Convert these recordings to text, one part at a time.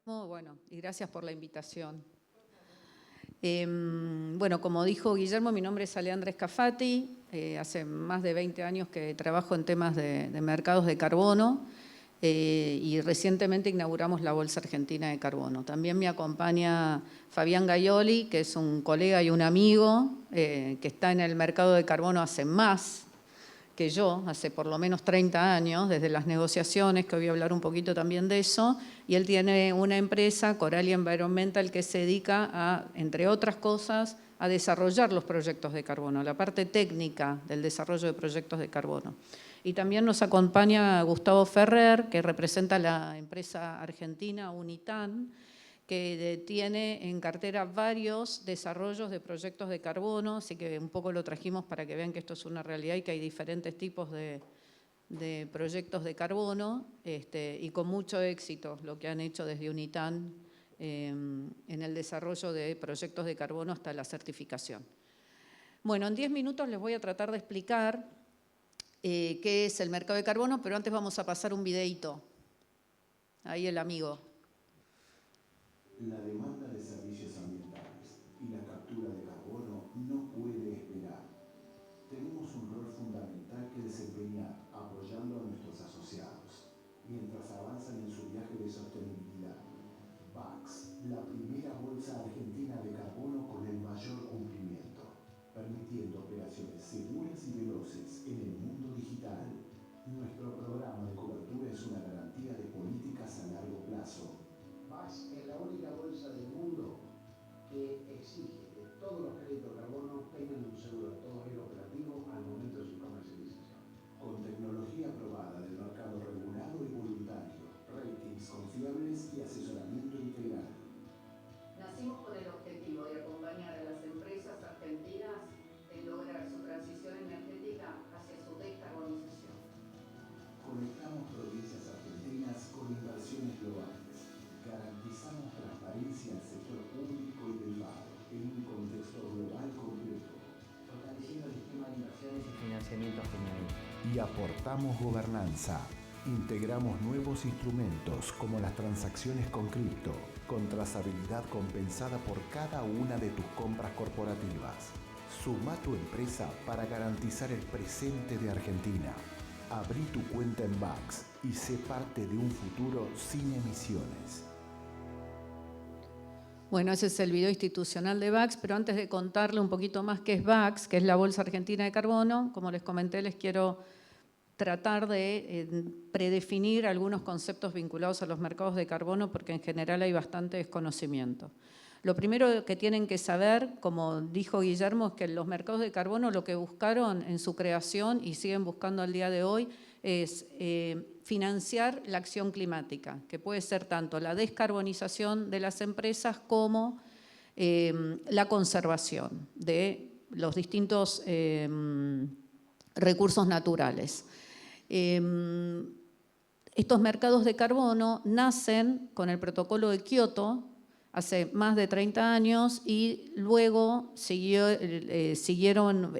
Bueno, y gracias por la invitación. Bueno, como dijo Guillermo, mi nombre es Aleandra Scafati. Hace más de 20 años que trabajo en temas de mercados de carbono y recientemente inauguramos la Bolsa Argentina de Carbono. También me acompaña Fabián Gaioli, que es un colega y un amigo que está en el mercado de carbono hace más que yo, hace por lo menos 30 años, desde las negociaciones, que voy a hablar un poquito también de eso, y él tiene una empresa, Coralia Environmental, que se dedica a, entre otras cosas, a desarrollar los proyectos de carbono, la parte técnica del desarrollo de proyectos de carbono. Y también nos acompaña Gustavo Ferrer, que representa la empresa argentina Unitan, que tiene en cartera varios desarrollos de proyectos de carbono, así que un poco lo trajimos para que vean que esto es una realidad y que hay diferentes tipos de proyectos de carbono y con mucho éxito lo que han hecho desde Unitan en el desarrollo de proyectos de carbono hasta la certificación. Bueno, en 10 minutos les voy a tratar de explicar qué es el mercado de carbono, pero antes vamos a pasar un videíto. Ahí el amigo. La demanda de servicios ambientales y la captura de carbono no puede esperar. Tenemos un rol fundamental que desempeñar apoyando a nuestros asociados, mientras avanzan en su viaje de sostenibilidad. BACS, la primera bolsa argentina de carbono con el mayor cumplimiento, permitiendo operaciones seguras y veloces en el mundo digital. Nuestro programa de cobertura es una garantía de políticas a largo plazo. BACS es la única bolsa del mundo que exige que todos los créditos de carbono tengan un seguro de todo riesgo operativo al momento de su comercialización. Con tecnología aprobada del mercado regulado y voluntario, ratings confiables y asesoramiento integral. Nacimos con el objetivo de acompañar a las empresas argentinas en lograr su transición energética hacia su descarbonización. Conectamos provincias argentinas con inversiones globales. Garantizamos transparencia al sector público y privado en un contexto global completo. Fortaleciendo el esquema de inversiones y financiamiento genuino. Y aportamos gobernanza. Integramos nuevos instrumentos como las transacciones con cripto, con trazabilidad compensada por cada una de tus compras corporativas. Suma tu empresa para garantizar el presente de Argentina. Abrí tu cuenta en BACS y sé parte de un futuro sin emisiones. Bueno, ese es el video institucional de BACS, pero antes de contarle un poquito más qué es BACS, que es la Bolsa Argentina de Carbono, como les comenté, les quiero tratar de predefinir algunos conceptos vinculados a los mercados de carbono, porque en general hay bastante desconocimiento. Lo primero que tienen que saber, como dijo Guillermo, es que los mercados de carbono lo que buscaron en su creación y siguen buscando al día de hoy es financiar la acción climática, que puede ser tanto la descarbonización de las empresas como la conservación de los distintos recursos naturales. Estos mercados de carbono nacen con el protocolo de Kioto hace más de 30 años y luego siguieron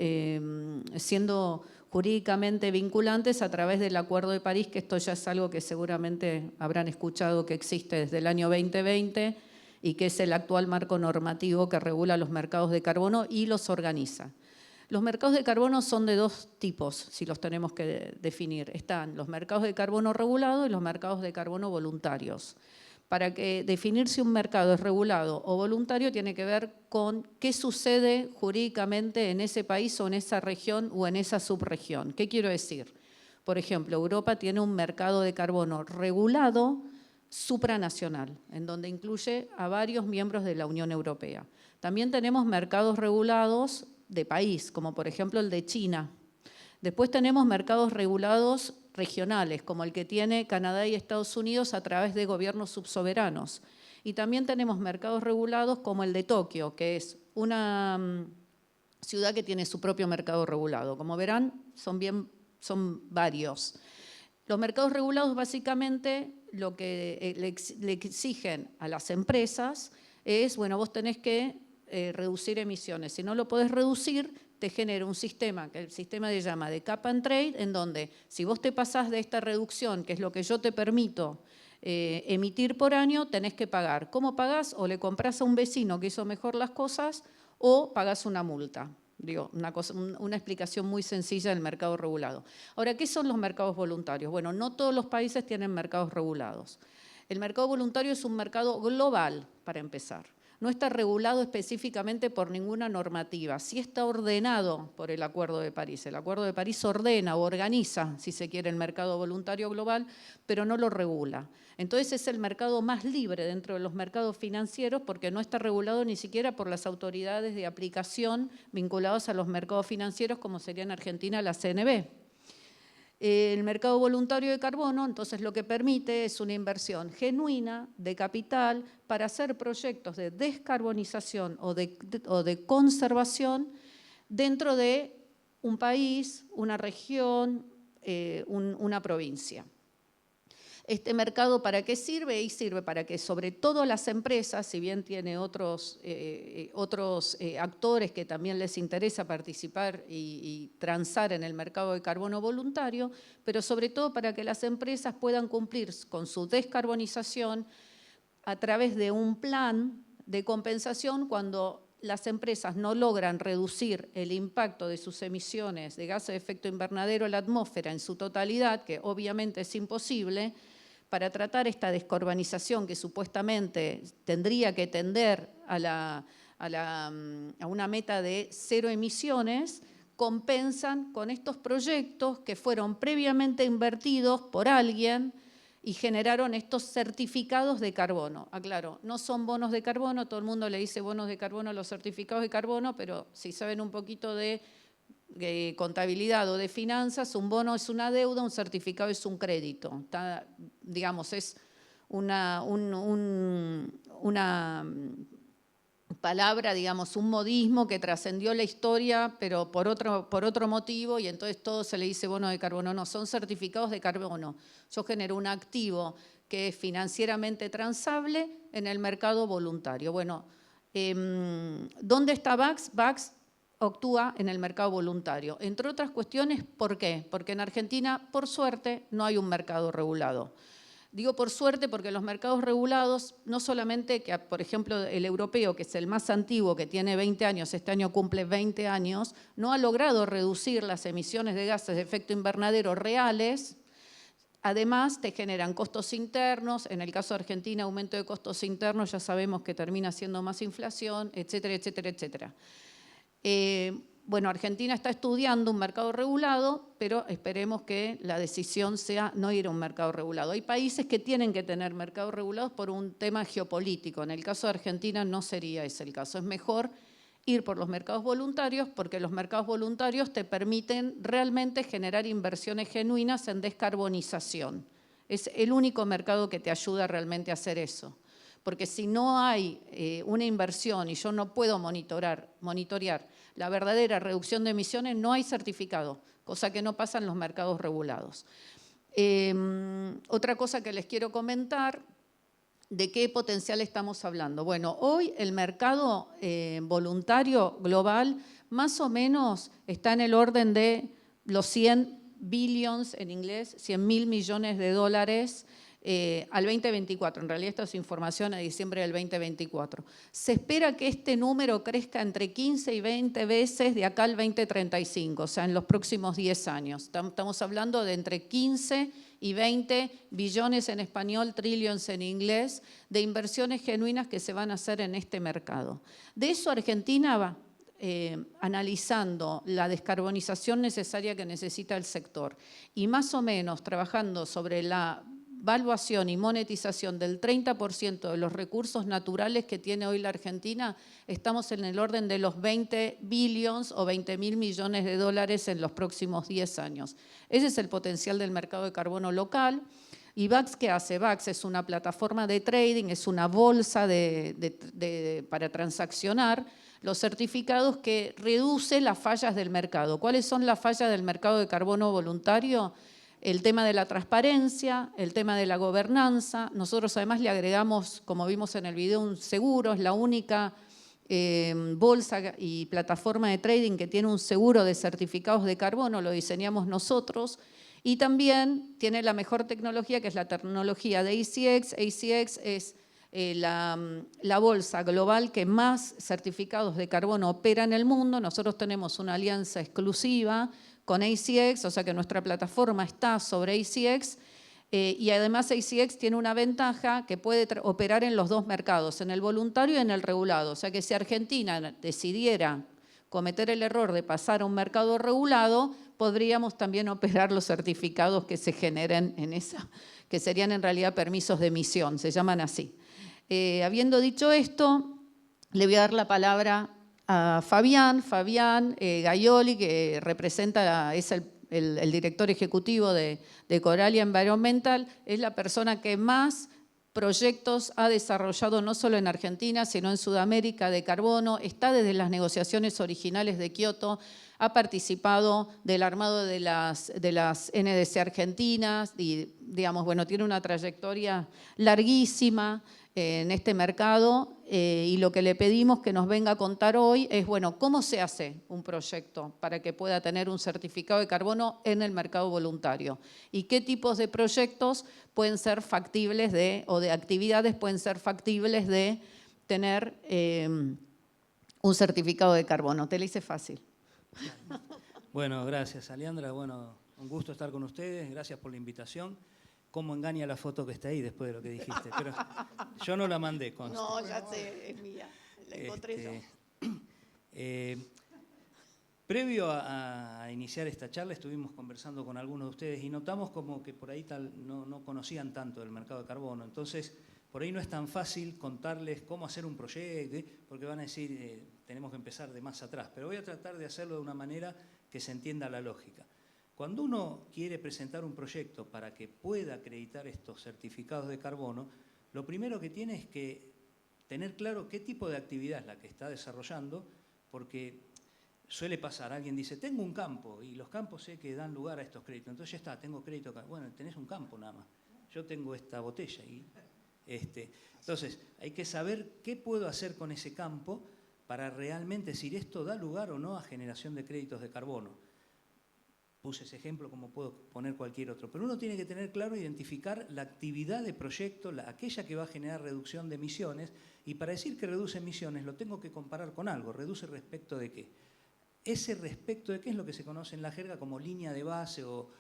siendo jurídicamente vinculantes a través del Acuerdo de París, que esto ya es algo que seguramente habrán escuchado que existe desde el año 2020 y que es el actual marco normativo que regula los mercados de carbono y los organiza. Los mercados de carbono son de dos tipos, si los tenemos que definir. Están los mercados de carbono regulados y los mercados de carbono voluntarios. Para que definir si un mercado es regulado o voluntario tiene que ver con qué sucede jurídicamente en ese país o en esa región o en esa subregión. ¿Qué quiero decir? Por ejemplo, Europa tiene un mercado de carbono regulado supranacional, en donde incluye a varios miembros de la Unión Europea. También tenemos mercados regulados de país, como por ejemplo el de China. Después tenemos mercados regulados regionales, como el que tiene Canadá y Estados Unidos a través de gobiernos subsoberanos. Y también tenemos mercados regulados como el de Tokio, que es una ciudad que tiene su propio mercado regulado. Como verán, son varios. Los mercados regulados básicamente lo que le exigen a las empresas es, bueno, vos tenés que reducir emisiones. Si no lo podés reducir, te genera un sistema, que el sistema se llama de cap and trade, en donde si vos te pasás de esta reducción, que es lo que yo te permito emitir por año, tenés que pagar. ¿Cómo pagás? O le comprás a un vecino que hizo mejor las cosas o pagás una multa. Digo, una explicación muy sencilla del mercado regulado. Ahora, ¿qué son los mercados voluntarios? Bueno, no todos los países tienen mercados regulados. El mercado voluntario es un mercado global, para empezar. No está regulado específicamente por ninguna normativa. Sí está ordenado por el Acuerdo de París. El Acuerdo de París ordena o organiza, si se quiere, el mercado voluntario global, pero no lo regula. Entonces es el mercado más libre dentro de los mercados financieros porque no está regulado ni siquiera por las autoridades de aplicación vinculadas a los mercados financieros, como sería en Argentina la CNB. El mercado voluntario de carbono, entonces, lo que permite es una inversión genuina de capital para hacer proyectos de descarbonización o de conservación dentro de un país, una región, una provincia. Este mercado, ¿para qué sirve? Y sirve para que, sobre todo las empresas, si bien tiene otros actores que también les interesa participar y transar en el mercado de carbono voluntario, pero sobre todo para que las empresas puedan cumplir con su descarbonización a través de un plan de compensación cuando las empresas no logran reducir el impacto de sus emisiones de gases de efecto invernadero a la atmósfera en su totalidad, que obviamente es imposible. Para tratar esta descarbonización que supuestamente tendría que tender a una meta de 0 emisiones, compensan con estos proyectos que fueron previamente invertidos por alguien y generaron estos certificados de carbono. Aclaro, no son bonos de carbono, todo el mundo le dice bonos de carbono a los certificados de carbono, pero si saben un poquito de contabilidad o de finanzas, un bono es una deuda, un certificado es un crédito. Digamos, es una palabra, digamos, un modismo que trascendió la historia, pero por otro motivo, y entonces todo se le dice bono de carbono. No, son certificados de carbono. Yo genero un activo que es financieramente transable en el mercado voluntario. Bueno, ¿dónde está BACS? BACS actúa en el mercado voluntario. Entre otras cuestiones, ¿por qué? Porque en Argentina, por suerte, no hay un mercado regulado. Digo por suerte porque los mercados regulados, no solamente que, por ejemplo, el europeo, que es el más antiguo, que tiene 20 años, este año cumple 20 años, no ha logrado reducir las emisiones de gases de efecto invernadero reales. Además, te generan costos internos, en el caso de Argentina, aumento de costos internos, ya sabemos que termina siendo más inflación, etcétera, etcétera, etcétera. Bueno, Argentina está estudiando un mercado regulado, pero esperemos que la decisión sea no ir a un mercado regulado. Hay países que tienen que tener mercados regulados por un tema geopolítico. En el caso de Argentina no sería ese el caso. Es mejor ir por los mercados voluntarios porque los mercados voluntarios te permiten realmente generar inversiones genuinas en descarbonización. Es el único mercado que te ayuda realmente a hacer eso. Porque si no hay una inversión y yo no puedo monitorear la verdadera reducción de emisiones, no hay certificado, cosa que no pasa en los mercados regulados. Otra cosa que les quiero comentar, ¿de qué potencial estamos hablando? Bueno, hoy el mercado voluntario global más o menos está en el orden de los 100 billions en inglés, 100.000 millones de dólares al 2024. En realidad esta es información a diciembre del 2024. Se espera que este número crezca entre 15 y 20 veces de acá al 2035, o sea, en los próximos 10 años. Estamos hablando de entre 15 y 20 billones en español, trillions en inglés, de inversiones genuinas que se van a hacer en este mercado. De eso Argentina va analizando la descarbonización necesaria que necesita el sector y más o menos trabajando sobre la valuación y monetización del 30% de los recursos naturales que tiene hoy la Argentina, estamos en el orden de los 20 billions o 20.000 millones de dólares en los próximos 10 años. Ese es el potencial del mercado de carbono local. ¿Y BACS qué hace? BACS es una plataforma de trading, es una bolsa para transaccionar los certificados que reduce las fallas del mercado. ¿Cuáles son las fallas del mercado de carbono voluntario? El tema de la transparencia, el tema de la gobernanza. Nosotros además le agregamos, como vimos en el video, un seguro. Es la única bolsa y plataforma de trading que tiene un seguro de certificados de carbono, lo diseñamos nosotros. Y también tiene la mejor tecnología, que es la tecnología de ACX. ACX es la bolsa global que más certificados de carbono opera en el mundo. Nosotros tenemos una alianza exclusiva con ACX, o sea que nuestra plataforma está sobre ACX, y además ACX tiene una ventaja que puede operar en los dos mercados, en el voluntario y en el regulado. O sea que si Argentina decidiera cometer el error de pasar a un mercado regulado, podríamos también operar los certificados que se generen en esa, que serían en realidad permisos de emisión, se llaman así. Habiendo dicho esto, le voy a dar la palabra a Fabián Gaioli, que representa, es el director ejecutivo de Coralia Environmental, es la persona que más proyectos ha desarrollado no solo en Argentina, sino en Sudamérica de carbono, está desde las negociaciones originales de Kioto, ha participado del armado de las NDC argentinas y, digamos, bueno, tiene una trayectoria larguísima en este mercado, y lo que le pedimos que nos venga a contar hoy es, bueno, ¿cómo se hace un proyecto para que pueda tener un certificado de carbono en el mercado voluntario? ¿Y qué tipos de proyectos pueden ser factibles o de actividades pueden ser factibles de tener un certificado de carbono? Te lo hice fácil. Bueno, gracias, Aliandra. Bueno, un gusto estar con ustedes. Gracias por la invitación. Cómo engaña la foto que está ahí después de lo que dijiste. Pero yo no la mandé, conste. No, ya sé, es mía. La encontré yo. Previo a iniciar esta charla estuvimos conversando con algunos de ustedes y notamos como que por ahí no conocían tanto del mercado de carbono. Entonces, por ahí no es tan fácil contarles cómo hacer un proyecto, porque van a decir, tenemos que empezar de más atrás. Pero voy a tratar de hacerlo de una manera que se entienda la lógica. Cuando uno quiere presentar un proyecto para que pueda acreditar estos certificados de carbono, lo primero que tiene es que tener claro qué tipo de actividad es la que está desarrollando, porque suele pasar, alguien dice, tengo un campo, y los campos sé que dan lugar a estos créditos, entonces ya está, tengo crédito. Bueno, tenés un campo nada más, yo tengo esta botella. Entonces, hay que saber qué puedo hacer con ese campo para realmente decir esto da lugar o no a generación de créditos de carbono. Puse ese ejemplo como puedo poner cualquier otro, pero uno tiene que tener claro identificar la actividad de proyecto, aquella que va a generar reducción de emisiones, y para decir que reduce emisiones lo tengo que comparar con algo. ¿Reduce respecto de qué? Ese respecto de qué es lo que se conoce en la jerga como línea de base o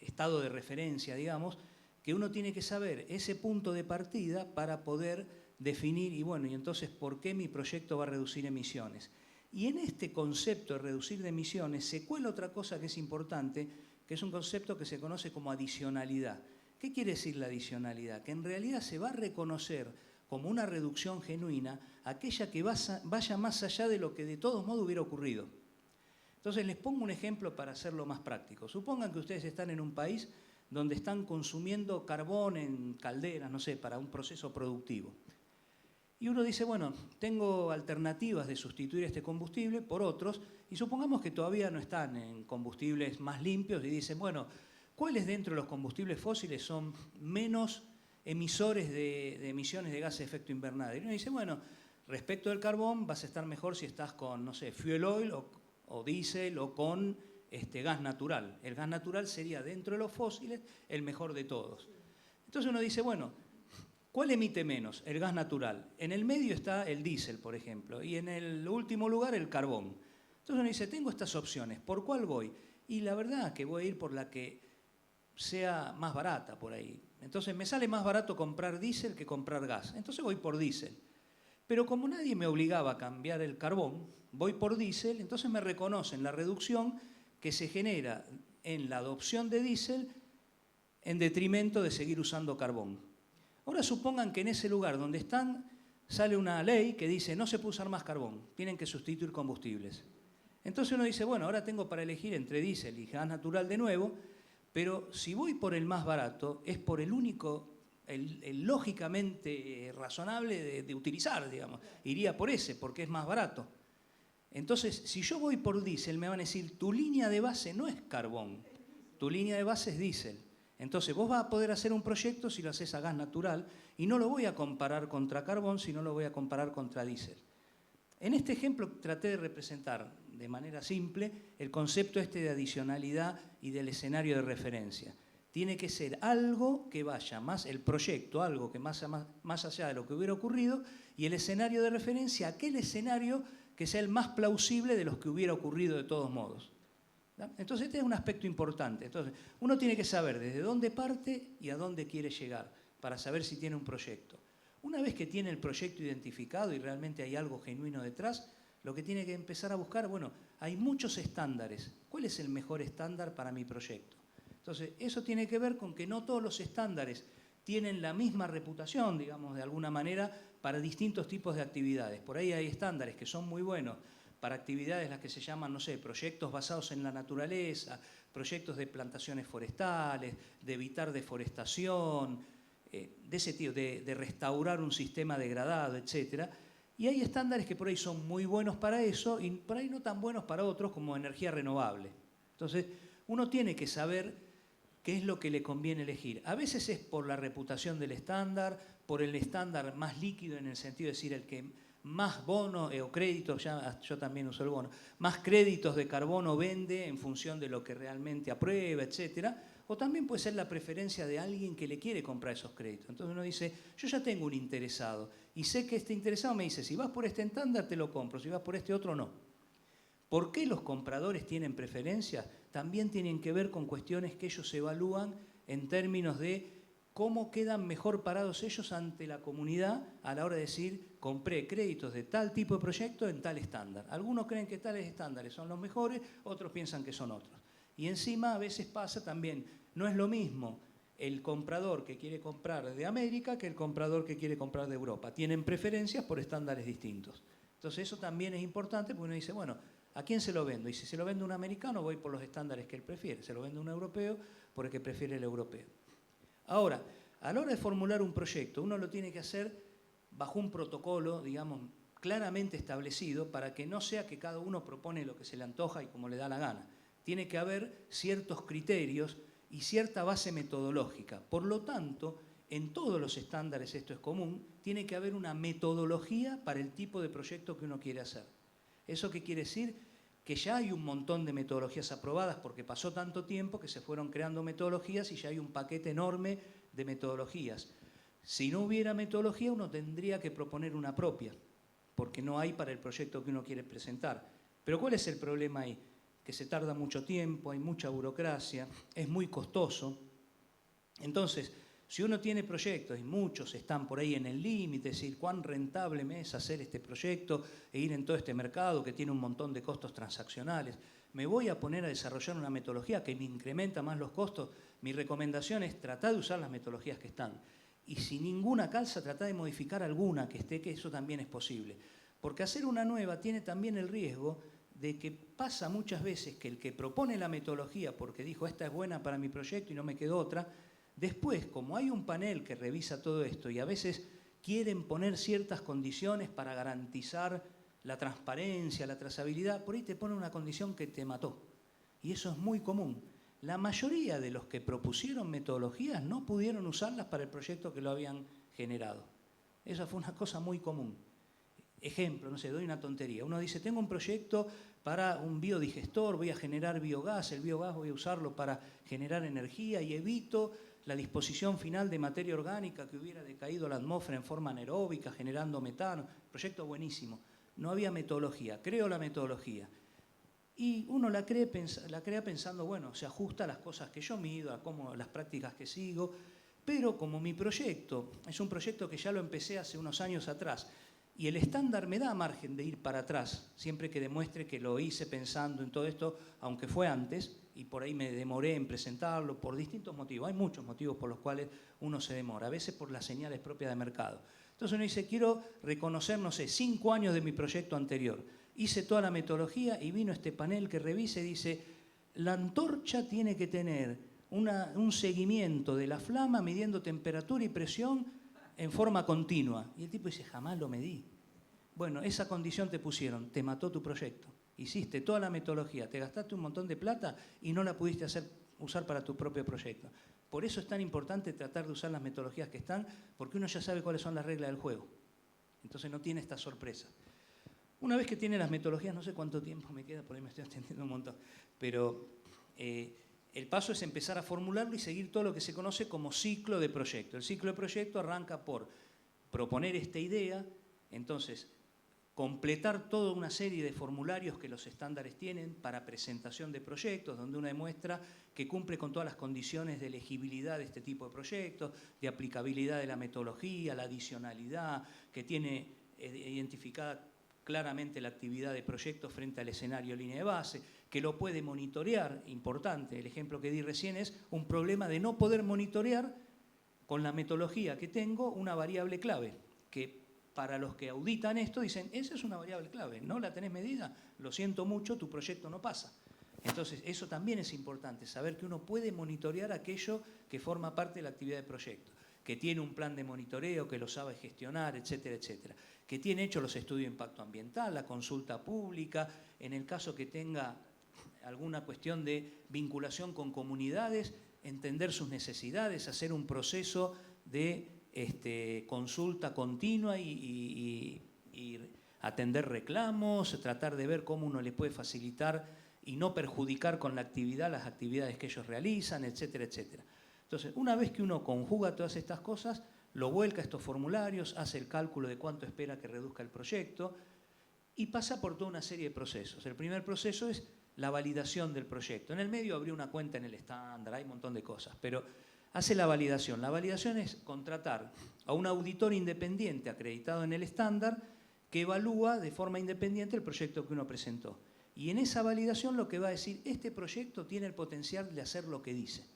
estado de referencia, digamos, que uno tiene que saber ese punto de partida para poder definir, y bueno, y entonces, ¿por qué mi proyecto va a reducir emisiones? Y en este concepto de reducir de emisiones se cuela otra cosa que es importante, que es un concepto que se conoce como adicionalidad. ¿Qué quiere decir la adicionalidad? Que en realidad se va a reconocer como una reducción genuina aquella que vaya más allá de lo que de todos modos hubiera ocurrido. Entonces les pongo un ejemplo para hacerlo más práctico. Supongan que ustedes están en un país donde están consumiendo carbón en calderas, no sé, para un proceso productivo. Y uno dice, bueno, tengo alternativas de sustituir este combustible por otros, y supongamos que todavía no están en combustibles más limpios, y dicen, bueno, ¿cuáles dentro de los combustibles fósiles son menos emisores de emisiones de gases de efecto invernadero? Y uno dice, bueno, respecto del carbón vas a estar mejor si estás con, no sé, fuel oil o diésel o con gas natural. El gas natural sería, dentro de los fósiles, el mejor de todos. Entonces uno dice, bueno, ¿cuál emite menos? El gas natural. En el medio está el diésel, por ejemplo, y en el último lugar el carbón. Entonces uno dice, tengo estas opciones, ¿por cuál voy? Y la verdad que voy a ir por la que sea más barata por ahí. Entonces me sale más barato comprar diésel que comprar gas. Entonces voy por diésel. Pero como nadie me obligaba a cambiar el carbón, voy por diésel, entonces me reconocen la reducción que se genera en la adopción de diésel en detrimento de seguir usando carbón. Ahora supongan que en ese lugar donde están sale una ley que dice no se puede usar más carbón, tienen que sustituir combustibles. Entonces uno dice, bueno, ahora tengo para elegir entre diésel y gas natural de nuevo, pero si voy por el más barato es por el único, el lógicamente razonable de utilizar, digamos. Iría por ese porque es más barato. Entonces, si yo voy por diésel me van a decir, tu línea de base no es carbón, tu línea de base es diésel. Entonces vos vas a poder hacer un proyecto si lo haces a gas natural y no lo voy a comparar contra carbón, sino lo voy a comparar contra diésel. En este ejemplo traté de representar de manera simple el concepto este de adicionalidad y del escenario de referencia. Tiene que ser algo que vaya más, el proyecto, algo que más allá de lo que hubiera ocurrido, y el escenario de referencia, aquel escenario que sea el más plausible de los que hubiera ocurrido de todos modos. ¿No? Entonces este es un aspecto importante. Entonces, uno tiene que saber desde dónde parte y a dónde quiere llegar para saber si tiene un proyecto. Una vez que tiene el proyecto identificado y realmente hay algo genuino detrás, lo que tiene que empezar a buscar, bueno, hay muchos estándares. ¿Cuál es el mejor estándar para mi proyecto? Entonces, eso tiene que ver con que no todos los estándares tienen la misma reputación, digamos, de alguna manera, para distintos tipos de actividades. Por ahí hay estándares que son muy buenos para actividades las que se llaman, no sé, proyectos basados en la naturaleza, proyectos de plantaciones forestales, de evitar deforestación, de ese tipo, de restaurar un sistema degradado, etc. Y hay estándares que por ahí son muy buenos para eso y por ahí no tan buenos para otros como energía renovable. Entonces, uno tiene que saber qué es lo que le conviene elegir. A veces es por la reputación del estándar, por el estándar más líquido en el sentido de decir el que más bonos o créditos, ya yo también uso el bono, más créditos de carbono vende en función de lo que realmente aprueba, etc. O también puede ser la preferencia de alguien que le quiere comprar esos créditos. Entonces uno dice, yo ya tengo un interesado y sé que este interesado me dice, si vas por este estándar te lo compro, si vas por este otro no. ¿Por qué los compradores tienen preferencias? También tienen que ver con cuestiones que ellos evalúan en términos de cómo quedan mejor parados ellos ante la comunidad a la hora de decir, compré créditos de tal tipo de proyecto en tal estándar. Algunos creen que tales estándares son los mejores, otros piensan que son otros. Y encima a veces pasa también, no es lo mismo el comprador que quiere comprar de América que el comprador que quiere comprar de Europa. Tienen preferencias por estándares distintos. Entonces eso también es importante porque uno dice, bueno, ¿a quién se lo vendo? Y si se lo vende a un americano, voy por los estándares que él prefiere. Se lo vende a un europeo, por el que prefiere el europeo. Ahora, a la hora de formular un proyecto, uno lo tiene que hacer bajo un protocolo, digamos, claramente establecido para que no sea que cada uno propone lo que se le antoja y como le da la gana. Tiene que haber ciertos criterios y cierta base metodológica. Por lo tanto, en todos los estándares esto es común, tiene que haber una metodología para el tipo de proyecto que uno quiere hacer. ¿Eso qué quiere decir? Que ya hay un montón de metodologías aprobadas porque pasó tanto tiempo que se fueron creando metodologías y ya hay un paquete enorme de metodologías. Si no hubiera metodología, uno tendría que proponer una propia, porque no hay para el proyecto que uno quiere presentar. Pero ¿cuál es el problema ahí? Que se tarda mucho tiempo, hay mucha burocracia, es muy costoso. Entonces, si uno tiene proyectos y muchos están por ahí en el límite, es decir, cuán rentable me es hacer este proyecto e ir en todo este mercado que tiene un montón de costos transaccionales, me voy a poner a desarrollar una metodología que me incrementa más los costos. Mi recomendación es tratar de usar las metodologías que están. Y si ninguna calza, tratar de modificar alguna que esté, que eso también es posible. Porque hacer una nueva tiene también el riesgo de que pasa muchas veces que el que propone la metodología porque dijo esta es buena para mi proyecto y no me quedó otra, después, como hay un panel que revisa todo esto y a veces quieren poner ciertas condiciones para garantizar la transparencia, la trazabilidad, por ahí te pone una condición que te mató. Y eso es muy común. La mayoría de los que propusieron metodologías no pudieron usarlas para el proyecto que lo habían generado. Esa fue una cosa muy común. Ejemplo, no sé, doy una tontería. Uno dice, tengo un proyecto para un biodigestor, voy a generar biogás, el biogás voy a usarlo para generar energía y evito la disposición final de materia orgánica que hubiera decaído a la atmósfera en forma anaeróbica, generando metano. Proyecto buenísimo. No había metodología. Creo la metodología. Y uno la crea pensando, bueno, se ajusta a las cosas que yo mido, a las prácticas que sigo, pero como mi proyecto es un proyecto que ya lo empecé hace unos años atrás, y el estándar me da margen de ir para atrás, siempre que demuestre que lo hice pensando en todo esto, aunque fue antes, y por ahí me demoré en presentarlo por distintos motivos. Hay muchos motivos por los cuales uno se demora, a veces por las señales propias de mercado. Entonces uno dice, quiero reconocer, no sé, 5 años de mi proyecto anterior. Hice toda la metodología y vino este panel que revisa y dice, la antorcha tiene que tener un seguimiento de la flama midiendo temperatura y presión en forma continua. Y el tipo dice, jamás lo medí. Bueno, esa condición te pusieron, te mató tu proyecto. Hiciste toda la metodología, te gastaste un montón de plata y no la pudiste usar para tu propio proyecto. Por eso es tan importante tratar de usar las metodologías que están, porque uno ya sabe cuáles son las reglas del juego. Entonces no tiene esta sorpresa. Una vez que tiene las metodologías, no sé cuánto tiempo me queda, por ahí me estoy extendiendo un montón, pero el paso es empezar a formularlo y seguir todo lo que se conoce como ciclo de proyecto. El ciclo de proyecto arranca por proponer esta idea, entonces completar toda una serie de formularios que los estándares tienen para presentación de proyectos, donde uno demuestra que cumple con todas las condiciones de elegibilidad de este tipo de proyectos, de aplicabilidad de la metodología, la adicionalidad, que tiene identificada claramente la actividad de proyectos frente al escenario línea de base, que lo puede monitorear, importante, el ejemplo que di recién es un problema de no poder monitorear con la metodología que tengo una variable clave, que para los que auditan esto dicen, esa es una variable clave, no la tenés medida, lo siento mucho, tu proyecto no pasa. Entonces, eso también es importante, saber que uno puede monitorear aquello que forma parte de la actividad de proyecto, que tiene un plan de monitoreo, que lo sabe gestionar, etcétera, etcétera, que tiene hecho los estudios de impacto ambiental, la consulta pública, en el caso que tenga alguna cuestión de vinculación con comunidades, entender sus necesidades, hacer un proceso de consulta continua y atender reclamos, tratar de ver cómo uno le puede facilitar y no perjudicar con la actividad las actividades que ellos realizan, etcétera, etcétera. Entonces, una vez que uno conjuga todas estas cosas, lo vuelca a estos formularios, hace el cálculo de cuánto espera que reduzca el proyecto y pasa por toda una serie de procesos. El primer proceso es la validación del proyecto. En el medio abrió una cuenta en el estándar, hay un montón de cosas, pero hace la validación. La validación es contratar a un auditor independiente acreditado en el estándar que evalúa de forma independiente el proyecto que uno presentó. Y en esa validación lo que va a decir, este proyecto tiene el potencial de hacer lo que dice.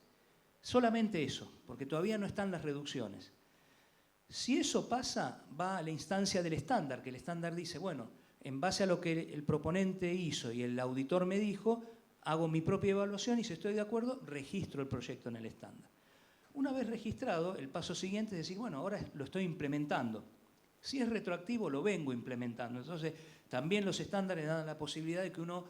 Solamente eso, porque todavía no están las reducciones. Si eso pasa, va a la instancia del estándar, que el estándar dice, bueno, en base a lo que el proponente hizo y el auditor me dijo, hago mi propia evaluación y si estoy de acuerdo, registro el proyecto en el estándar. Una vez registrado, el paso siguiente es decir, bueno, ahora lo estoy implementando. Si es retroactivo, lo vengo implementando. Entonces, también los estándares dan la posibilidad de que uno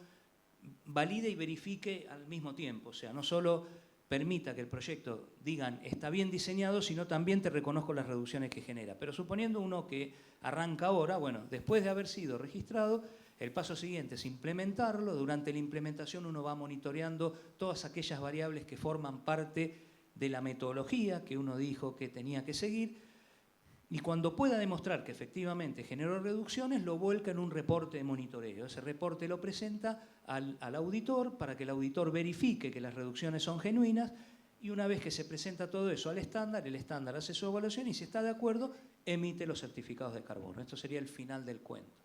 valide y verifique al mismo tiempo. O sea, no solo permita que el proyecto digan está bien diseñado, sino también te reconozco las reducciones que genera. Pero suponiendo uno que arranca ahora, bueno, después de haber sido registrado, el paso siguiente es implementarlo. Durante la implementación uno va monitoreando todas aquellas variables que forman parte de la metodología que uno dijo que tenía que seguir. Y cuando pueda demostrar que efectivamente generó reducciones, lo vuelca en un reporte de monitoreo. Ese reporte lo presenta al auditor para que el auditor verifique que las reducciones son genuinas y una vez que se presenta todo eso al estándar, el estándar hace su evaluación y si está de acuerdo, emite los certificados de carbono. Esto sería el final del cuento.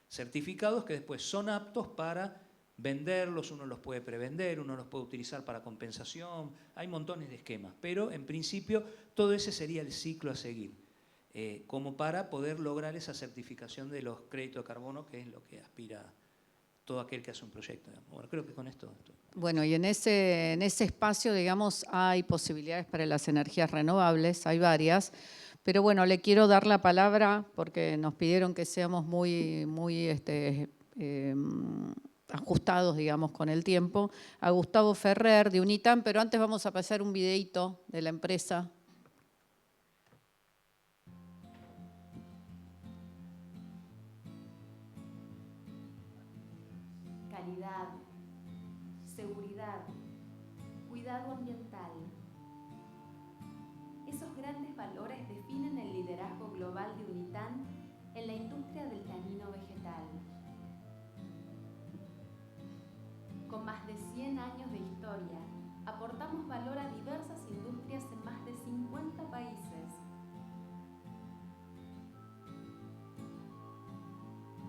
Certificados que después son aptos para venderlos, uno los puede prevender, uno los puede utilizar para compensación, hay montones de esquemas, pero en principio todo ese sería el ciclo a seguir. Como para poder lograr esa certificación de los créditos de carbono, que es lo que aspira todo aquel que hace un proyecto. Digamos. Bueno, creo que con esto... Bueno, y en ese espacio, digamos, hay posibilidades para las energías renovables, hay varias, pero bueno, le quiero dar la palabra, porque nos pidieron que seamos muy ajustados, digamos, con el tiempo, a Gustavo Ferrer de Unitam, pero antes vamos a pasar un videíto de la empresa. Calidad, seguridad, cuidado ambiental. Esos grandes valores definen el liderazgo global de Unitam en la industria del tanino vegetal. Con más de 100 años de historia, aportamos valor a diversas industrias en más de 50 países.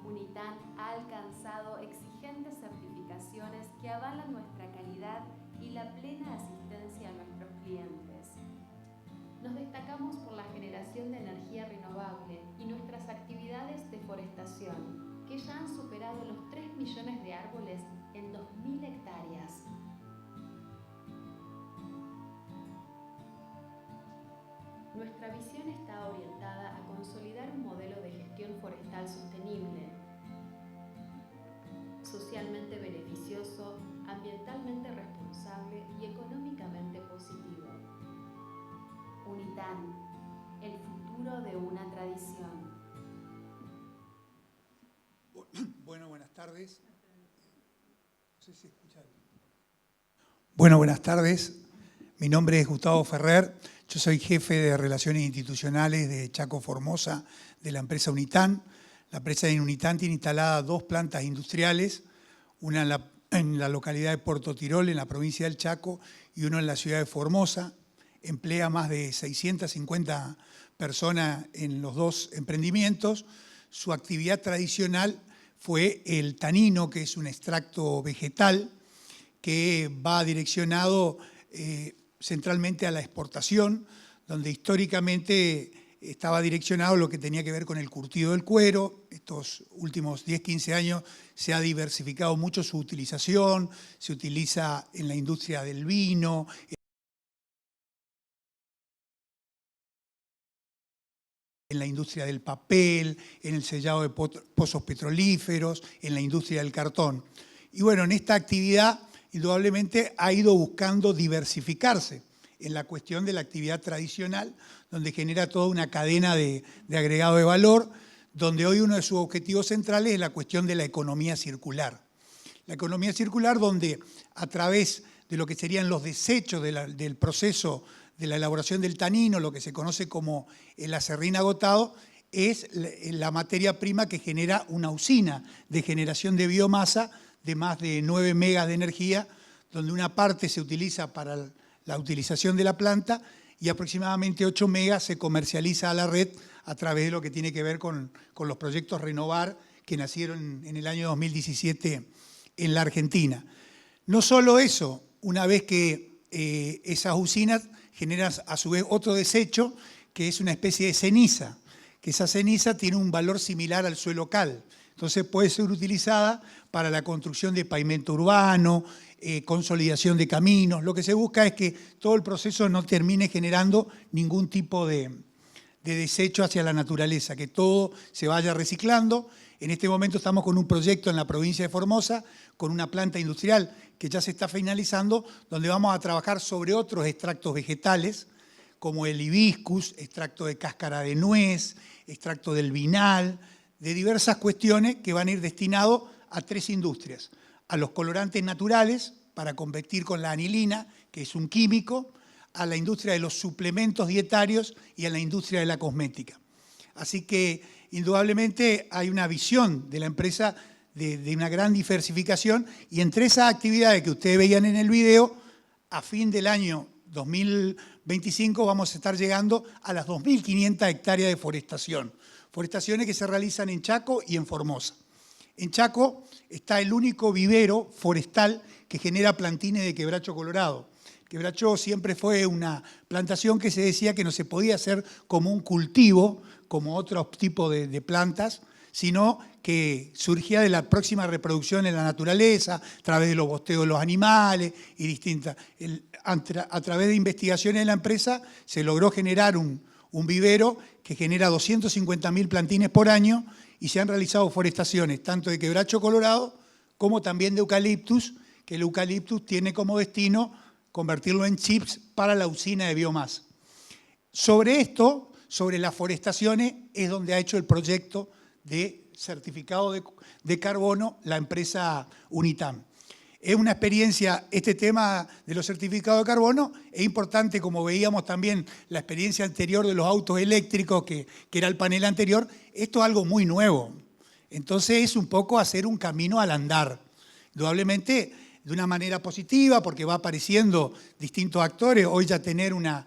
Unitam ha alcanzado exigentes certificaciones que avalan nuestra calidad y la plena asistencia a nuestros clientes. Nos destacamos por la generación de energía renovable y nuestras actividades de forestación, que ya han superado los 3 millones de árboles en 2.000 hectáreas. Nuestra visión está orientada a consolidar un modelo de gestión forestal sostenible, socialmente beneficioso, ambientalmente responsable y económicamente positivo. Unitam, el futuro de una tradición. Bueno, buenas tardes. No sé si escuchan. Bueno, buenas tardes. Mi nombre es Gustavo Ferrer. Yo soy jefe de Relaciones Institucionales de Chaco Formosa, de la empresa Unitan. La empresa de Unitan tiene instaladas 2 plantas industriales, una en la localidad de Puerto Tirol, en la provincia del Chaco, y una en la ciudad de Formosa. Emplea más de 650 personas en los 2 emprendimientos. Su actividad tradicional fue el tanino, que es un extracto vegetal que va direccionado centralmente a la exportación, donde históricamente estaba direccionado lo que tenía que ver con el curtido del cuero. Estos últimos 10, 15 años se ha diversificado mucho su utilización, se utiliza en la industria del vino, en la industria del papel, en el sellado de pozos petrolíferos, en la industria del cartón. Y bueno, en esta actividad indudablemente ha ido buscando diversificarse en la cuestión de la actividad tradicional, donde genera toda una cadena de agregado de valor, donde hoy uno de sus objetivos centrales es la cuestión de la economía circular. La economía circular donde a través de lo que serían los desechos del proceso de la elaboración del tanino, lo que se conoce como el acerrín agotado, es la materia prima que genera una usina de generación de biomasa de más de 9 megas de energía, donde una parte se utiliza para la utilización de la planta y aproximadamente 8 megas se comercializa a la red a través de lo que tiene que ver con los proyectos Renovar que nacieron en el año 2017 en la Argentina. No solo eso, una vez que esas usinas generan a su vez otro desecho que es una especie de ceniza, que esa ceniza tiene un valor similar al suelo cal. Entonces puede ser utilizada para la construcción de pavimento urbano, consolidación de caminos. Lo que se busca es que todo el proceso no termine generando ningún tipo de desecho hacia la naturaleza, que todo se vaya reciclando. En este momento estamos con un proyecto en la provincia de Formosa, con una planta industrial que ya se está finalizando, donde vamos a trabajar sobre otros extractos vegetales, como el hibiscus, extracto de cáscara de nuez, extracto del vinal, de diversas cuestiones que van a ir destinados a 3 industrias. A los colorantes naturales, para competir con la anilina, que es un químico, a la industria de los suplementos dietarios y a la industria de la cosmética. Así que, indudablemente, hay una visión de la empresa de una gran diversificación y entre esas actividades que ustedes veían en el video, a fin del año 2025 vamos a estar llegando a las 2.500 hectáreas de forestación. Forestaciones que se realizan en Chaco y en Formosa. En Chaco está el único vivero forestal que genera plantines de quebracho colorado. Quebracho siempre fue una plantación que se decía que no se podía hacer como un cultivo, como otro tipo de plantas, sino que surgía de la próxima reproducción en la naturaleza, a través de los bosteos de los animales y distintas. A través de investigaciones de la empresa se logró generar un vivero que genera 250.000 plantines por año y se han realizado forestaciones tanto de quebracho colorado como también de eucaliptus, que el eucaliptus tiene como destino convertirlo en chips para la usina de biomasa. Sobre esto, sobre las forestaciones, es donde ha hecho el proyecto de certificado de carbono la empresa Unitan. Es una experiencia, este tema de los certificados de carbono, es importante, como veíamos también la experiencia anterior de los autos eléctricos, que era el panel anterior, esto es algo muy nuevo. Entonces es un poco hacer un camino al andar. Indudablemente de una manera positiva, porque va apareciendo distintos actores. Hoy ya tener una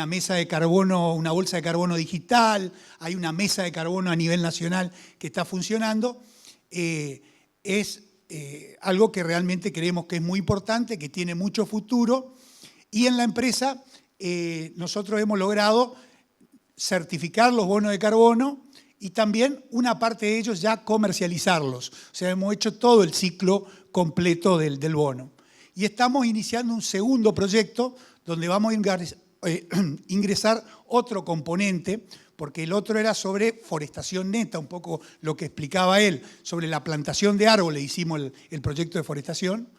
mesa de carbono, una bolsa de carbono digital, hay una mesa de carbono a nivel nacional que está funcionando, es algo que realmente creemos que es muy importante, que tiene mucho futuro, y en la empresa nosotros hemos logrado certificar los bonos de carbono y también una parte de ellos ya comercializarlos. O sea, hemos hecho todo el ciclo completo del bono. Y estamos iniciando un segundo proyecto donde vamos a ingresar otro componente, porque el otro era sobre forestación neta, un poco lo que explicaba él, sobre la plantación de árboles, hicimos el proyecto de forestación.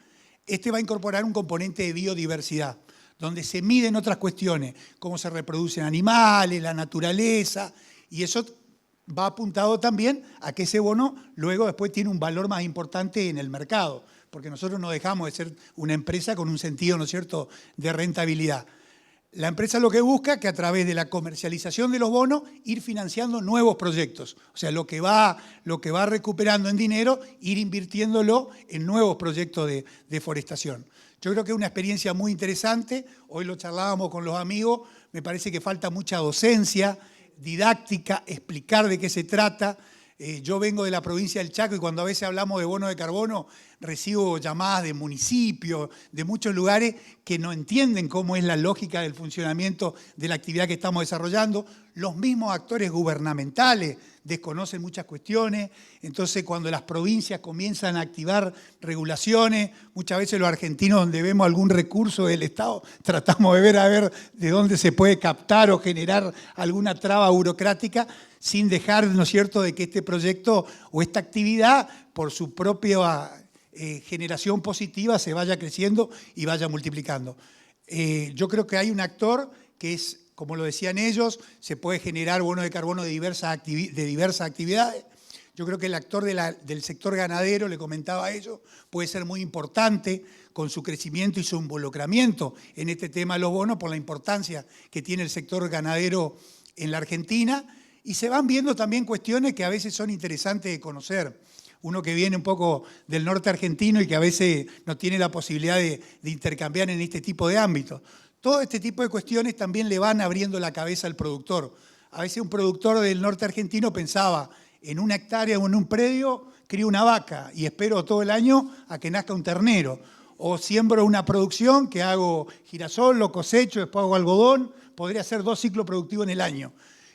Este va a incorporar un componente de biodiversidad, donde se miden otras cuestiones, cómo se reproducen animales, la naturaleza, y eso va apuntado también a que ese bono luego después tiene un valor más importante en el mercado, porque nosotros no dejamos de ser una empresa con un sentido, ¿no es cierto?, de rentabilidad. La empresa lo que busca es que a través de la comercialización de los bonos ir financiando nuevos proyectos. O sea, lo que va recuperando en dinero, ir invirtiéndolo en nuevos proyectos de deforestación. Yo creo que es una experiencia muy interesante. Hoy lo charlábamos con los amigos. Me parece que falta mucha docencia, didáctica, explicar de qué se trata. Yo vengo de la provincia del Chaco y cuando a veces hablamos de bono de carbono recibo llamadas de municipios, de muchos lugares que no entienden cómo es la lógica del funcionamiento de la actividad que estamos desarrollando. Los mismos actores gubernamentales desconocen muchas cuestiones. Entonces, cuando las provincias comienzan a activar regulaciones, muchas veces los argentinos, donde vemos algún recurso del Estado, tratamos de ver a ver de dónde se puede captar o generar alguna traba burocrática, sin dejar, ¿no es cierto?, de que este proyecto o esta actividad, por su propia generación positiva, se vaya creciendo y vaya multiplicando. Yo creo que hay un actor que es, como lo decían ellos, se puede generar bonos de carbono de diversas actividades. Yo creo que el actor del sector ganadero, le comentaba a ellos, puede ser muy importante con su crecimiento y su involucramiento en este tema de los bonos por la importancia que tiene el sector ganadero en la Argentina. Y se van viendo también cuestiones que a veces son interesantes de conocer. Uno que viene un poco del norte argentino y que a veces no tiene la posibilidad de intercambiar en este tipo de ámbitos. Todo este tipo de cuestiones también le van abriendo la cabeza al productor. A veces un productor del norte argentino pensaba, en una hectárea o en un predio, crío una vaca y espero todo el año a que nazca un ternero. O siembro una producción que hago girasol, lo cosecho, después hago algodón, podría hacer 2 ciclos productivos en el año.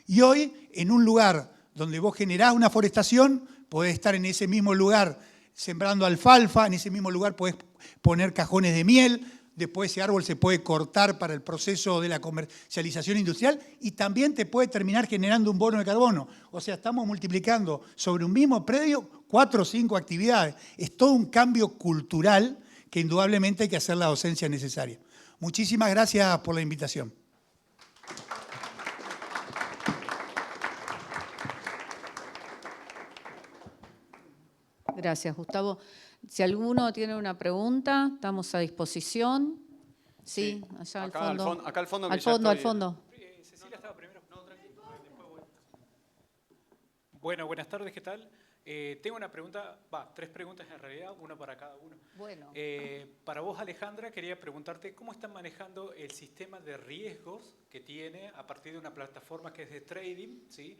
Y hoy, en un lugar donde vos generás una forestación, podés estar en ese mismo lugar sembrando alfalfa, en ese mismo lugar podés poner cajones de miel, después ese árbol se puede cortar para el proceso de la comercialización industrial y también te puede terminar generando un bono de carbono. O sea, estamos multiplicando sobre un mismo predio 4 o 5 actividades. Es todo un cambio cultural que indudablemente hay que hacer la docencia necesaria. Muchísimas gracias por la invitación. Gracias, Gustavo. Si alguno tiene una pregunta, estamos a disposición. Sí, allá al fondo. Acá al fondo. Al fondo, al fondo. Cecilia estaba primero. No, tranquilo. Bueno, buenas tardes, ¿qué tal? Tengo una pregunta, 3 preguntas en realidad, una para cada uno. Bueno. Para vos, Alejandra, quería preguntarte cómo están manejando el sistema de riesgos que tiene a partir de una plataforma que es de trading, ¿sí?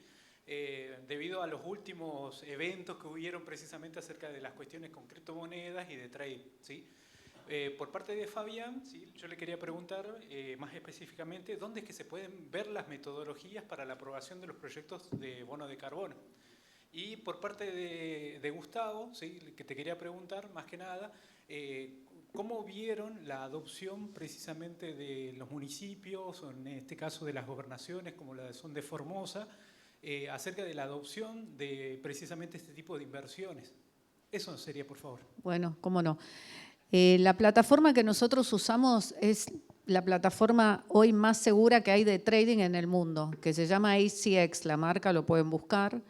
Debido a los últimos eventos que hubieron precisamente acerca de las cuestiones con criptomonedas y de trading, ¿sí? Por parte de Fabián, ¿sí? Yo le quería preguntar más específicamente dónde es que se pueden ver las metodologías para la aprobación de los proyectos de bono de carbono. Y por parte de Gustavo, ¿sí? Que te quería preguntar más que nada, ¿cómo vieron la adopción precisamente de los municipios, o en este caso de las gobernaciones como la son de Formosa, acerca de la adopción de precisamente este tipo de inversiones? Eso sería, por favor. Bueno, cómo no. La plataforma que nosotros usamos es la plataforma hoy más segura que hay de trading en el mundo, que se llama ACX, la marca, lo pueden buscar.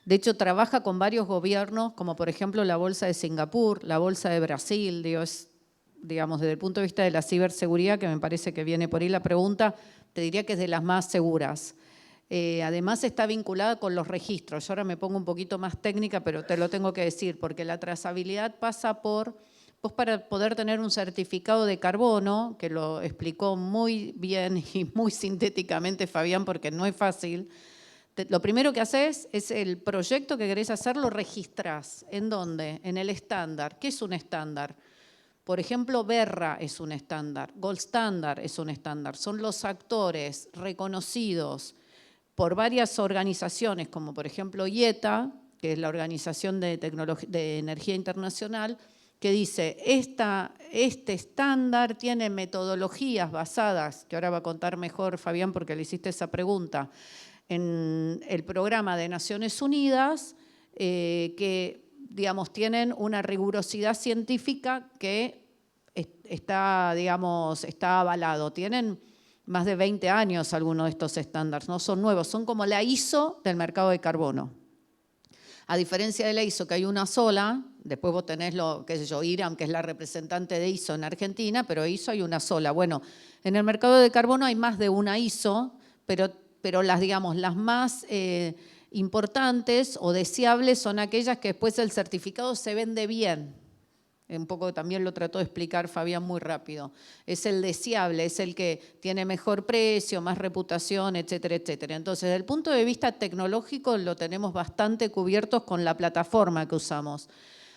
De hecho, trabaja con varios gobiernos, como por ejemplo la Bolsa de Singapur, la Bolsa de Brasil, digamos, desde el punto de vista de la ciberseguridad, que me parece que viene por ahí la pregunta, te diría que es de las más seguras. Además está vinculada con los registros. Yo ahora me pongo un poquito más técnica, pero te lo tengo que decir, porque la trazabilidad pasa por, vos para poder tener un certificado de carbono, que lo explicó muy bien y muy sintéticamente Fabián, porque no es fácil, lo primero que haces es el proyecto que querés hacer, lo registrás. ¿En dónde? En el estándar. ¿Qué es un estándar? Por ejemplo, Verra es un estándar, Gold Standard es un estándar. Son los actores reconocidos por varias organizaciones, como por ejemplo IETA, que es la Organización de Energía Internacional, que dice, este estándar tiene metodologías basadas, que ahora va a contar mejor Fabián porque le hiciste esa pregunta, en el programa de Naciones Unidas, que digamos, tienen una rigurosidad científica que está, digamos, está avalado. Tienen más de 20 años algunos de estos estándares, no son nuevos, son como la ISO del mercado de carbono. A diferencia de la ISO, que hay una sola, después vos tenés qué sé yo, IRAM, que es la representante de ISO en Argentina, pero ISO hay una sola. Bueno, en el mercado de carbono hay más de una ISO, pero las, digamos, las más importantes o deseables son aquellas que después el certificado se vende bien. Un poco también lo trató de explicar Fabián muy rápido. Es el deseable, es el que tiene mejor precio, más reputación, etcétera, etcétera. Entonces, desde el punto de vista tecnológico lo tenemos bastante cubiertos con la plataforma que usamos.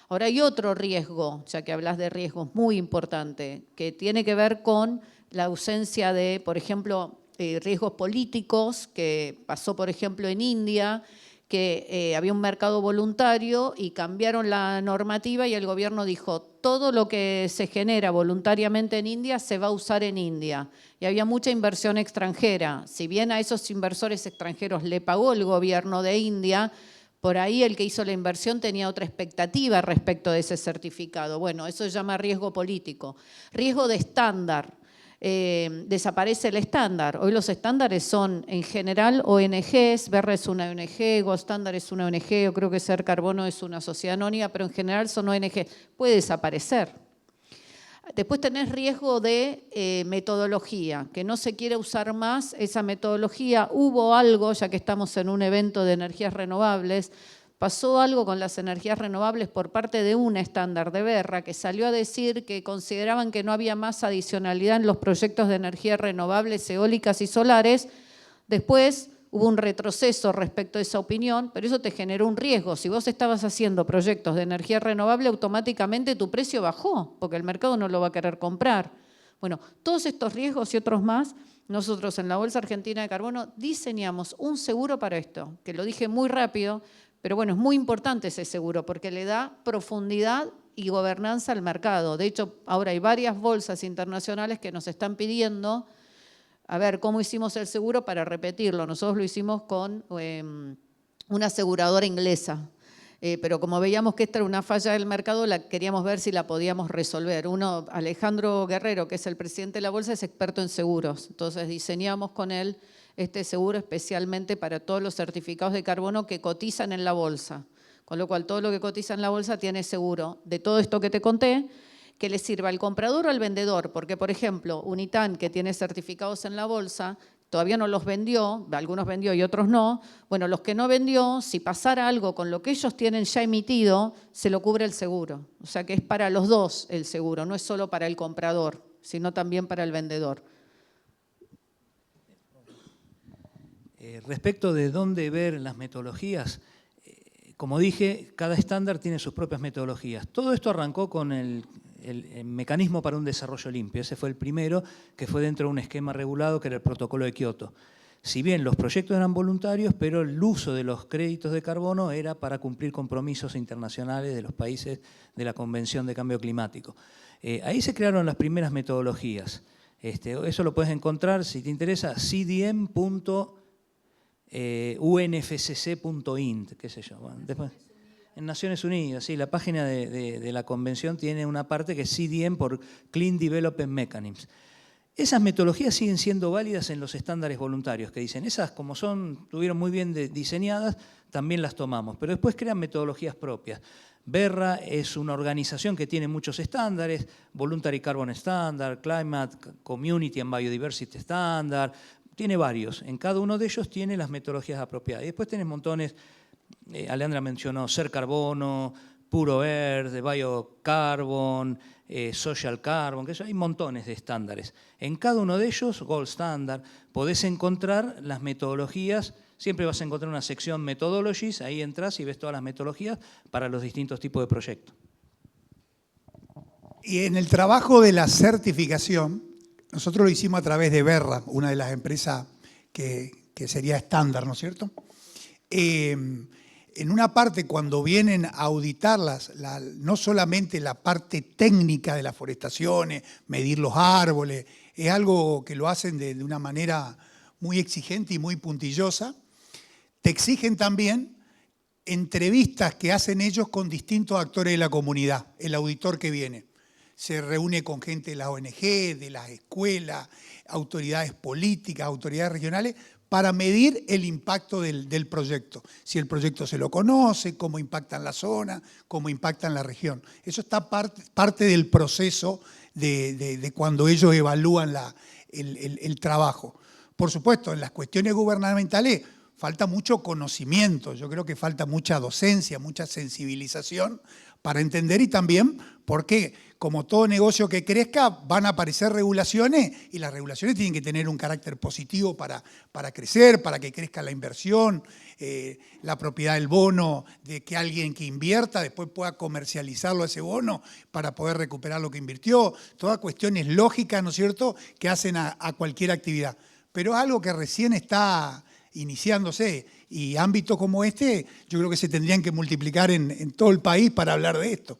Ahora hay otro riesgo, ya que hablas de riesgos, muy importante, que tiene que ver con la ausencia de, por ejemplo, riesgos políticos, que pasó, por ejemplo, en India, que había un mercado voluntario y cambiaron la normativa y el gobierno dijo, todo lo que se genera voluntariamente en India se va a usar en India. Y había mucha inversión extranjera. Si bien a esos inversores extranjeros le pagó el gobierno de India, por ahí el que hizo la inversión tenía otra expectativa respecto de ese certificado. Bueno, eso se llama riesgo político. Riesgo de estándar. Desaparece el estándar. Hoy los estándares son en general ONGs, Berra es una ONG, Gold Standard es una ONG, yo creo que Ser Carbono es una sociedad anónima, pero en general son ONG. Puede desaparecer. Después tenés riesgo de metodología, que no se quiere usar más esa metodología. Hubo algo, ya que estamos en un evento de energías renovables, pasó algo con las energías renovables por parte de un estándar de Berra que salió a decir que consideraban que no había más adicionalidad en los proyectos de energías renovables, eólicas y solares. Después hubo un retroceso respecto a esa opinión, pero eso te generó un riesgo. Si vos estabas haciendo proyectos de energía renovable, automáticamente tu precio bajó, porque el mercado no lo va a querer comprar. Bueno, todos estos riesgos y otros más, nosotros en la Bolsa Argentina de Carbono diseñamos un seguro para esto, que lo dije muy rápido, pero bueno, es muy importante ese seguro porque le da profundidad y gobernanza al mercado. De hecho, ahora hay varias bolsas internacionales que nos están pidiendo a ver cómo hicimos el seguro para repetirlo. Nosotros lo hicimos con una aseguradora inglesa, pero como veíamos que esta era una falla del mercado, queríamos ver si la podíamos resolver. Alejandro Guerrero, que es el presidente de la bolsa, es experto en seguros. Entonces diseñamos con él este seguro especialmente para todos los certificados de carbono que cotizan en la bolsa. Con lo cual, todo lo que cotiza en la bolsa tiene seguro de todo esto que te conté, que le sirva al comprador o al vendedor. Porque, por ejemplo, Unitan, que tiene certificados en la bolsa, todavía no los vendió, algunos vendió y otros no. Bueno, los que no vendió, si pasara algo con lo que ellos tienen ya emitido, se lo cubre el seguro. O sea que es para los dos el seguro, no es solo para el comprador, sino también para el vendedor. Respecto de dónde ver las metodologías, como dije, cada estándar tiene sus propias metodologías. Todo esto arrancó con el mecanismo para un desarrollo limpio. Ese fue el primero, que fue dentro de un esquema regulado que era el protocolo de Kioto. Si bien los proyectos eran voluntarios, pero el uso de los créditos de carbono era para cumplir compromisos internacionales de los países de la Convención de Cambio Climático. Ahí se crearon las primeras metodologías. Eso lo puedes encontrar, si te interesa, cdm.unfcc.int, qué sé yo. Bueno, después, en Naciones Unidas, sí, la página de la convención tiene una parte que es CDM por Clean Development Mechanisms. Esas metodologías siguen siendo válidas en los estándares voluntarios, que dicen, esas como estuvieron muy bien diseñadas, también las tomamos, pero después crean metodologías propias. Berra es una organización que tiene muchos estándares, Voluntary Carbon Standard, Climate, Community and Biodiversity Standard, tiene varios. En cada uno de ellos tiene las metodologías apropiadas. Y después tenés montones, Alejandra mencionó Ser Carbono, Puro Earth, Biocarbon, Social Carbon, que hay montones de estándares. En cada uno de ellos, Gold Standard, podés encontrar las metodologías. Siempre vas a encontrar una sección Methodologies, ahí entras y ves todas las metodologías para los distintos tipos de proyectos. Y en el trabajo de la certificación, nosotros lo hicimos a través de Berra, una de las empresas que sería estándar, ¿no es cierto? En una parte, cuando vienen a auditarlas, no solamente la parte técnica de las forestaciones, medir los árboles, es algo que lo hacen de una manera muy exigente y muy puntillosa. Te exigen también entrevistas que hacen ellos con distintos actores de la comunidad, el auditor que viene. se reúne con gente de la ONG, de las escuelas, autoridades políticas, autoridades regionales, para medir el impacto del proyecto. Si el proyecto se lo conoce, cómo impacta en la zona, cómo impacta en la región. Eso está parte del proceso de cuando ellos evalúan el trabajo. Por supuesto, en las cuestiones gubernamentales falta mucho conocimiento, yo creo que falta mucha docencia, mucha sensibilización para entender, y también porque, como todo negocio que crezca, van a aparecer regulaciones, y las regulaciones tienen que tener un carácter positivo para crecer, para que crezca la inversión, la propiedad del bono, de que alguien que invierta después pueda comercializarlo ese bono para poder recuperar lo que invirtió. Todas cuestiones lógicas, ¿no es cierto?, que hacen a cualquier actividad. Pero es algo que recién está iniciándose, y ámbitos como este yo creo que se tendrían que multiplicar en todo el país para hablar de esto.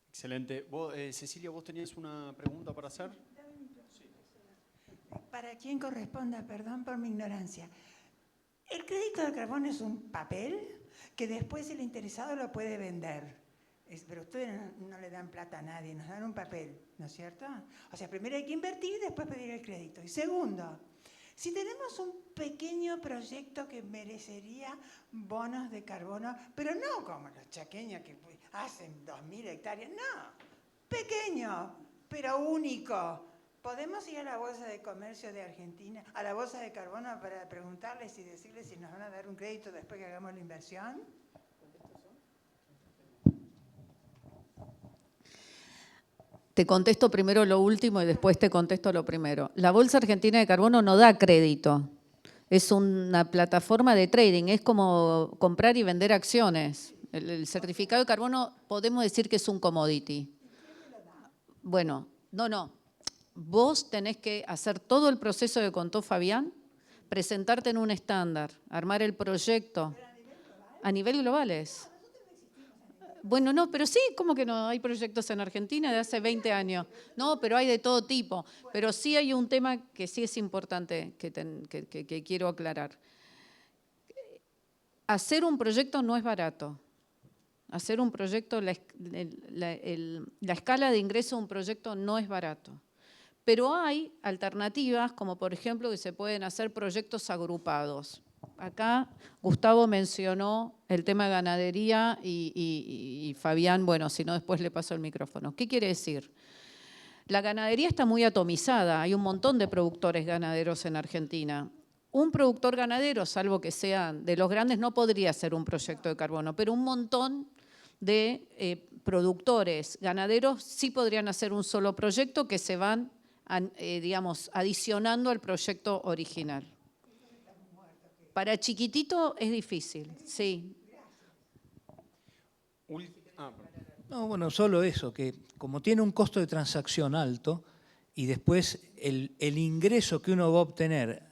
Excelente. Cecilia, ¿vos tenías una pregunta para hacer? Para quien corresponda, perdón por mi ignorancia. El crédito de carbono es un papel que después el interesado lo puede vender. Pero ustedes no le dan plata a nadie, nos dan un papel, ¿no es cierto? O sea, primero hay que invertir y después pedir el crédito. Y segundo, si tenemos un pequeño proyecto que merecería bonos de carbono, pero no como los chaqueños que hacen 2.000 hectáreas, no, pequeño, pero único. ¿Podemos ir a la Bolsa de Comercio de Argentina, a la Bolsa de Carbono, para preguntarles y decirles si nos van a dar un crédito después que hagamos la inversión? Te contesto primero lo último y después te contesto lo primero. La Bolsa Argentina de Carbono no da crédito. Es una plataforma de trading, es como comprar y vender acciones. El certificado de carbono podemos decir que es un commodity. Bueno, no. Vos tenés que hacer todo el proceso que contó Fabián, presentarte en un estándar, armar el proyecto. ¿A nivel globales? Bueno, no, pero sí, ¿cómo que no? Hay proyectos en Argentina de hace 20 años. No, pero hay de todo tipo. Pero sí hay un tema que sí es importante que quiero aclarar. Hacer un proyecto no es barato. Hacer un proyecto, la escala de ingreso de un proyecto no es barato. Pero hay alternativas, como por ejemplo que se pueden hacer proyectos agrupados. Acá Gustavo mencionó el tema de ganadería y Fabián, bueno, si no después le paso el micrófono. ¿Qué quiere decir? La ganadería está muy atomizada, hay un montón de productores ganaderos en Argentina. Un productor ganadero, salvo que sean de los grandes, no podría ser un proyecto de carbono, pero un montón de productores ganaderos sí podrían hacer un solo proyecto que se van, digamos, adicionando al proyecto original. Para chiquitito es difícil, sí. No, bueno, solo eso, que como tiene un costo de transacción alto y después el ingreso que uno va a obtener,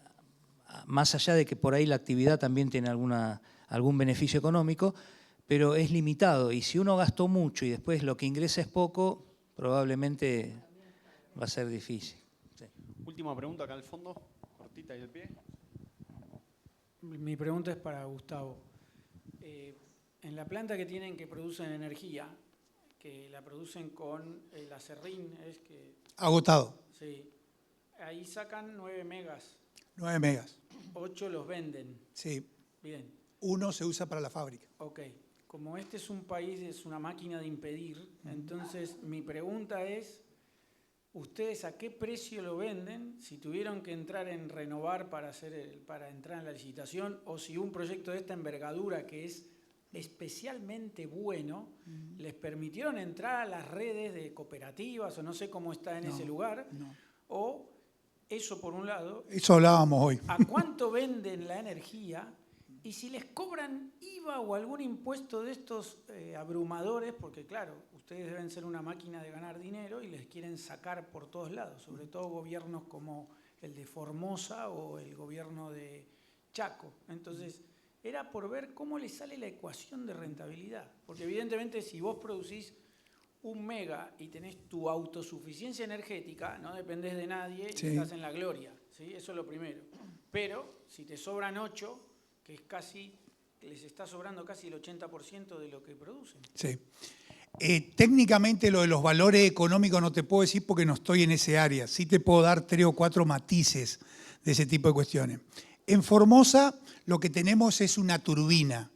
más allá de que por ahí la actividad también tiene algún beneficio económico, pero es limitado. Y si uno gastó mucho y después lo que ingresa es poco, probablemente va a ser difícil. Sí. Última pregunta acá al fondo, cortita y al pie. Mi pregunta es para Gustavo. En la planta que tienen que producen energía, que la producen con el acerrín, es que... Agotado. Sí. Ahí sacan 9 megas. 9 megas. 8 los venden. Sí. Bien. 1 se usa para la fábrica. Ok. Como este es un país, es una máquina de impedir, entonces mi pregunta es, ¿ustedes a qué precio lo venden? Si tuvieron que entrar en renovar para entrar en la licitación, o si un proyecto de esta envergadura que es especialmente bueno, les permitieron entrar a las redes de cooperativas, o no sé cómo está en ese lugar, o eso por un lado. Eso hablábamos hoy. ¿A cuánto venden la energía? Y si les cobran IVA o algún impuesto de estos abrumadores, porque claro, ustedes deben ser una máquina de ganar dinero y les quieren sacar por todos lados, sobre todo gobiernos como el de Formosa o el gobierno de Chaco. Entonces, era por ver cómo les sale la ecuación de rentabilidad. Porque evidentemente si vos producís 1 mega y tenés tu autosuficiencia energética, no dependés de nadie y estás en la gloria, ¿sí? Eso es lo primero. Pero si te sobran 8, que es casi, les está sobrando casi el 80% de lo que producen. Sí. Técnicamente lo de los valores económicos no te puedo decir porque no estoy en ese área. Sí te puedo dar 3 o 4 matices de ese tipo de cuestiones. En Formosa lo que tenemos es una turbina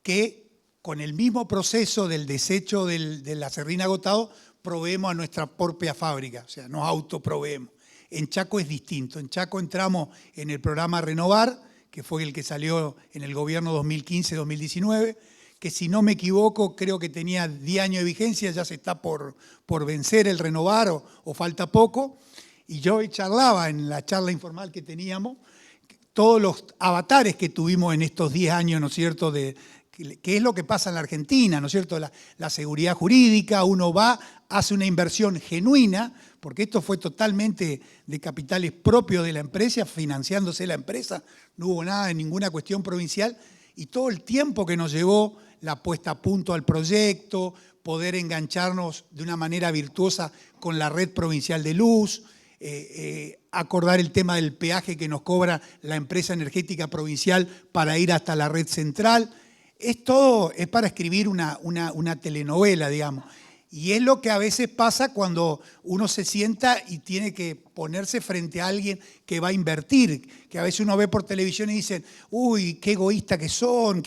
que con el mismo proceso del desecho de la serrín agotado proveemos a nuestra propia fábrica, o sea, nos autoproveemos. En Chaco es distinto. En Chaco entramos en el programa Renovar, que fue el que salió en el gobierno 2015-2019, que si no me equivoco creo que tenía 10 años de vigencia, ya se está por vencer el Renovar o falta poco. Y yo charlaba en la charla informal que teníamos, todos los avatares que tuvimos en estos 10 años, ¿no es cierto?, que es lo que pasa en la Argentina, ¿no es cierto?, la seguridad jurídica, uno va, hace una inversión genuina, porque esto fue totalmente de capitales propios de la empresa, financiándose la empresa, no hubo nada de ninguna cuestión provincial, y todo el tiempo que nos llevó la puesta a punto al proyecto, poder engancharnos de una manera virtuosa con la red provincial de luz, acordar el tema del peaje que nos cobra la empresa energética provincial para ir hasta la red central. Es para escribir una telenovela, digamos. Y es lo que a veces pasa cuando uno se sienta y tiene que ponerse frente a alguien que va a invertir, que a veces uno ve por televisión y dicen, uy, qué egoísta que son,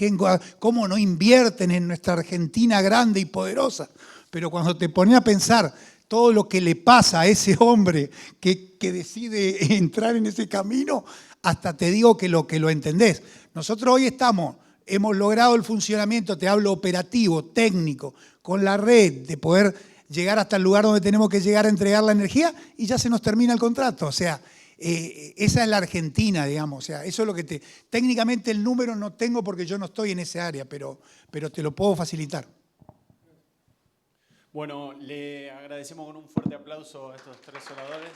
cómo no invierten en nuestra Argentina grande y poderosa. Pero cuando te pones a pensar todo lo que le pasa a ese hombre que decide entrar en ese camino, hasta te digo que lo entendés. Nosotros hoy hemos logrado el funcionamiento, te hablo operativo, técnico, con la red, de poder llegar hasta el lugar donde tenemos que llegar a entregar la energía y ya se nos termina el contrato. O sea, esa es la Argentina, digamos. O sea, eso es lo que técnicamente el número no tengo porque yo no estoy en ese área, pero te lo puedo facilitar. Bueno, le agradecemos con un fuerte aplauso a estos 3 oradores.